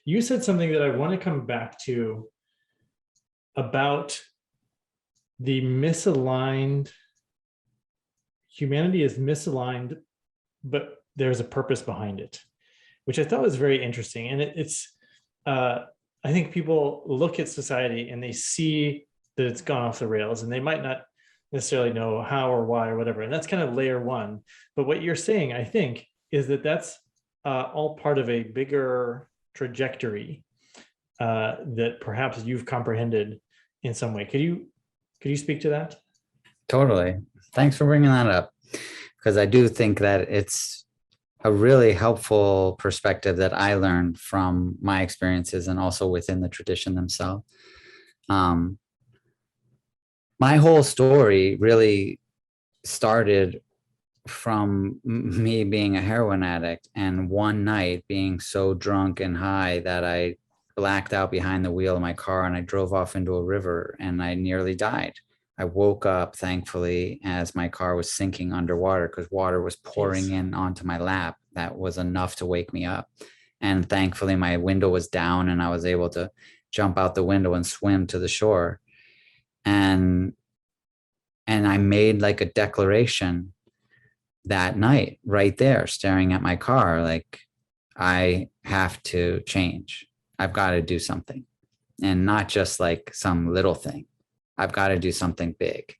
You said something that I want to come back to about the misaligned, humanity is misaligned, but there's a purpose behind it, which I thought was very interesting. And I think people look at society and they see that it's gone off the rails and they might not necessarily know how or why or whatever. And that's kind of layer one. But what you're saying, I think, is that that's all part of a bigger trajectory that perhaps you've comprehended in some way. Could you speak to that? Totally. Thanks for bringing that up, because I do think that it's a really helpful perspective that I learned from my experiences and also within the tradition themselves. My whole story really started from me being a heroin addict and one night being so drunk and high that I blacked out behind the wheel of my car and I drove off into a river and I nearly died. I woke up, thankfully, as my car was sinking underwater because water was pouring in onto my lap. That was enough to wake me up. And thankfully, my window was down and I was able to jump out the window and swim to the shore. And I made like a declaration that night right there, staring at my car, like, I have to change. I've got to do something, and not just like some little thing. I've got to do something big.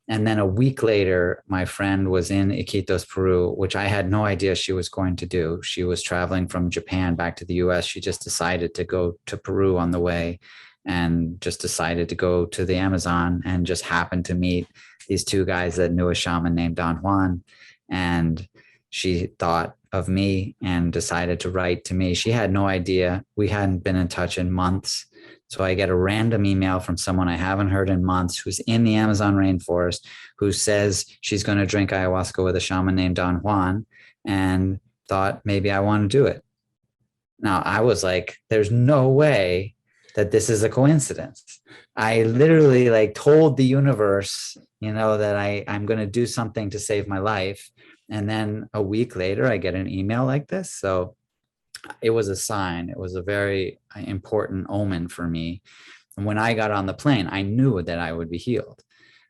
And then a week later, my friend was in Iquitos, Peru, which I had no idea she was going to do. She was traveling from Japan back to the US. She just decided to go to Peru on the way and just decided to go to the Amazon and just happened to meet these two guys that knew a shaman named Don Juan. And she thought of me and decided to write to me. She had no idea. We hadn't been in touch in months. So I get a random email from someone I haven't heard in months who's in the Amazon rainforest, who says she's going to drink ayahuasca with a shaman named Don Juan, and thought maybe I want to do it. Now, I was like, there's no way that this is a coincidence. I literally like told the universe, that I'm going to do something to save my life. And then a week later, I get an email like this. So it was a sign. It was a very important omen for me. And when I got on the plane, I knew that I would be healed.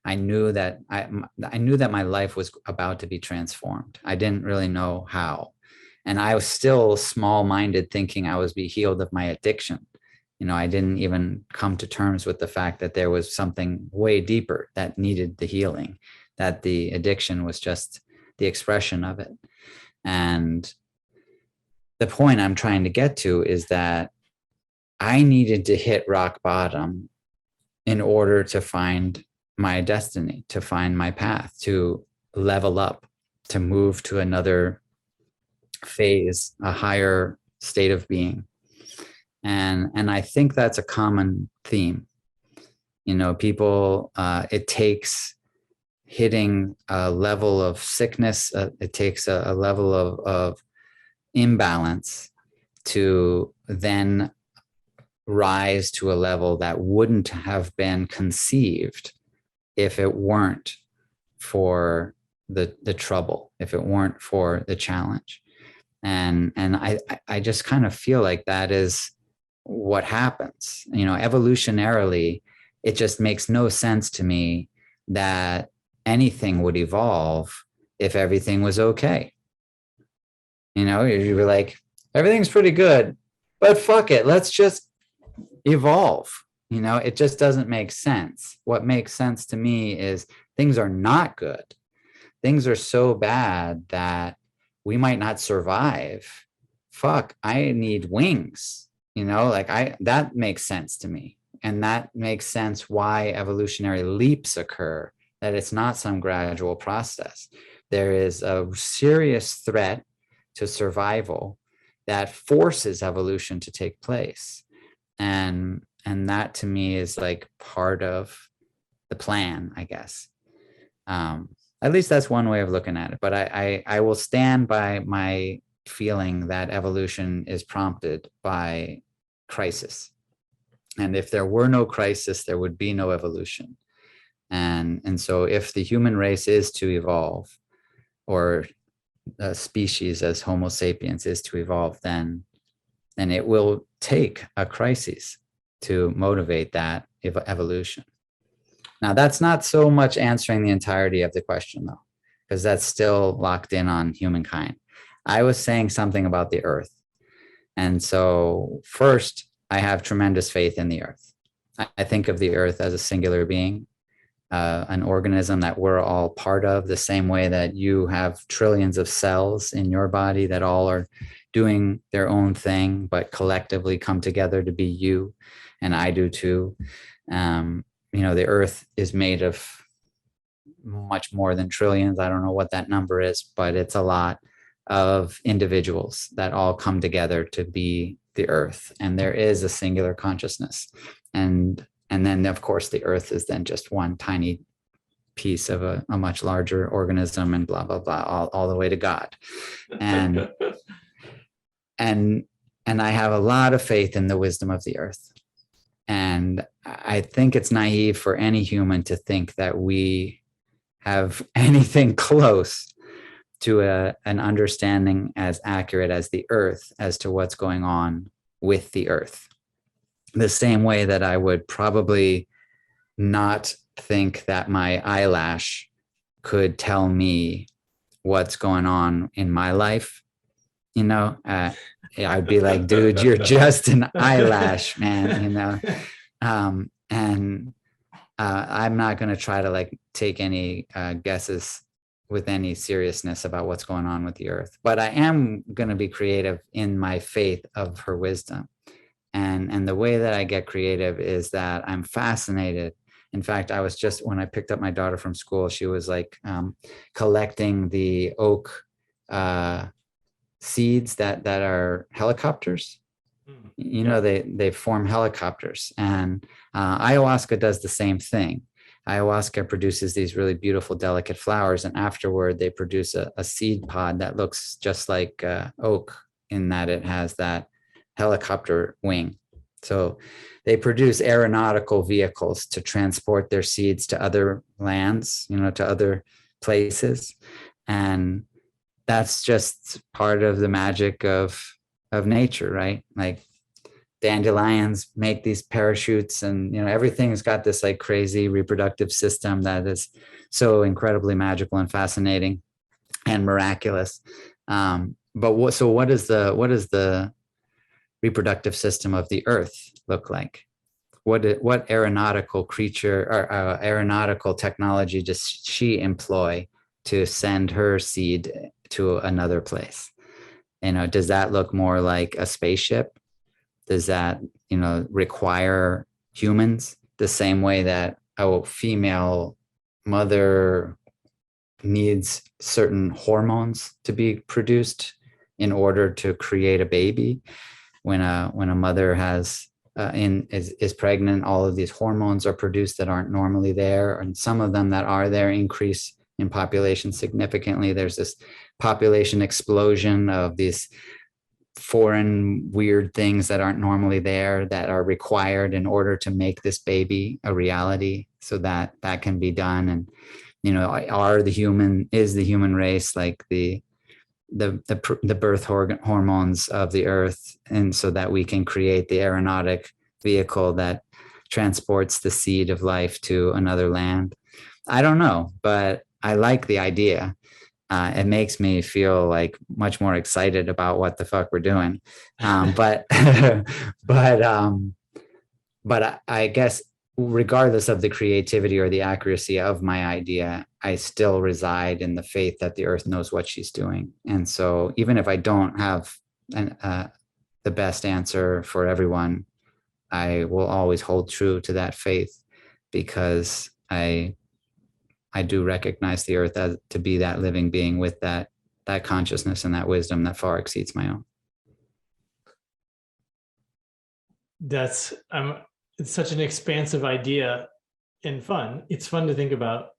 I knew that I knew that my life was about to be transformed. I didn't really know how. And I was still small-minded, thinking I was be healed of my addiction. I didn't even come to terms with the fact that there was something way deeper that needed the healing, that the addiction was just the expression of it. And the point I'm trying to get to is that I needed to hit rock bottom in order to find my destiny, to find my path, to level up, to move to another phase, a higher state of being. And I think that's a common theme. People, it takes hitting a level of sickness, it takes a level of imbalance to then rise to a level that wouldn't have been conceived if it weren't for the trouble, if it weren't for the challenge. And I just kind of feel like that is what happens. Evolutionarily, it just makes no sense to me that anything would evolve if everything was okay. You'd be like, everything's pretty good, but fuck it, let's just evolve. It just doesn't make sense. What makes sense to me is things are not good. Things are so bad that we might not survive. Fuck, I need wings. That makes sense to me. And that makes sense why evolutionary leaps occur, that it's not some gradual process. There is a serious threat to survival that forces evolution to take place. And that to me is like part of the plan, I guess. At least that's one way of looking at it. But I will stand by my feeling that evolution is prompted by crisis. And if there were no crisis, there would be no evolution. And so if the human race is to evolve, or a species as Homo sapiens is to evolve, then And it will take a crisis to motivate that evolution. Now, that's not so much answering the entirety of the question, though, because that's still locked in on humankind. I was saying something about the earth. And so, first, I have tremendous faith in the earth. I think of the earth as a singular being, an organism that we're all part of, the same way that you have trillions of cells in your body that all are doing their own thing, but collectively come together to be you. And I do too. The earth is made of much more than trillions. I don't know what that number is, but it's a lot of individuals that all come together to be the earth. And there is a singular consciousness. And then, of course, the earth is then just one tiny piece of a much larger organism, and blah, blah, blah, all the way to God. And I have a lot of faith in the wisdom of the earth. And I think it's naive for any human to think that we have anything close to an understanding as accurate as the earth as to what's going on with the earth. The same way that I would probably not think that my eyelash could tell me what's going on in my life. I'd be like, dude, you're just an eyelash, man, and I'm not going to try to take any guesses with any seriousness about what's going on with the earth, but I am going to be creative in my faith of her wisdom. And the way that I get creative is that I'm fascinated. In fact, I was just, when I picked up my daughter from school, she was collecting the oak seeds that are helicopters. They form helicopters, and ayahuasca does the same thing. Ayahuasca produces these really beautiful, delicate flowers, and afterward they produce a seed pod that looks just like oak, in that it has that helicopter wing. So they produce aeronautical vehicles to transport their seeds to other lands, to other places. And that's just part of the magic of nature, right? Like dandelions make these parachutes, and everything's got this crazy reproductive system that is so incredibly magical and fascinating and miraculous. But what is the reproductive system of the earth look like? What aeronautical creature or aeronautical technology does she employ to send her seed to another place? Does that look more like a spaceship? Does that, require humans the same way that a female mother needs certain hormones to be produced in order to create a baby? When a mother is pregnant, all of these hormones are produced that aren't normally there, and some of them that are there increase in population significantly. There's this population explosion of these foreign weird things that aren't normally there that are required in order to make this baby a reality, so that can be done. And is the human race like the birth hormones of the earth, and so that we can create the aeronautic vehicle that transports the seed of life to another land? I don't know, but I like the idea. It makes me feel much more excited about what the fuck we're doing. But I guess regardless of the creativity or the accuracy of my idea, I still reside in the faith that the earth knows what she's doing. And so even if I don't have the best answer for everyone, I will always hold true to that faith, because I do recognize the earth to be that living being with that consciousness and that wisdom that far exceeds my own. It's such an expansive idea and fun. It's fun to think about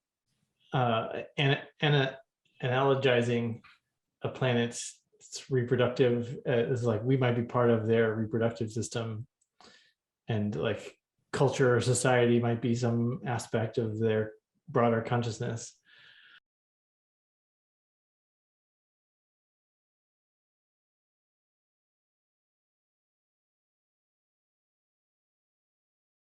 analogizing a planet's reproductive as we might be part of their reproductive system, and culture or society might be some aspect of their broader consciousness.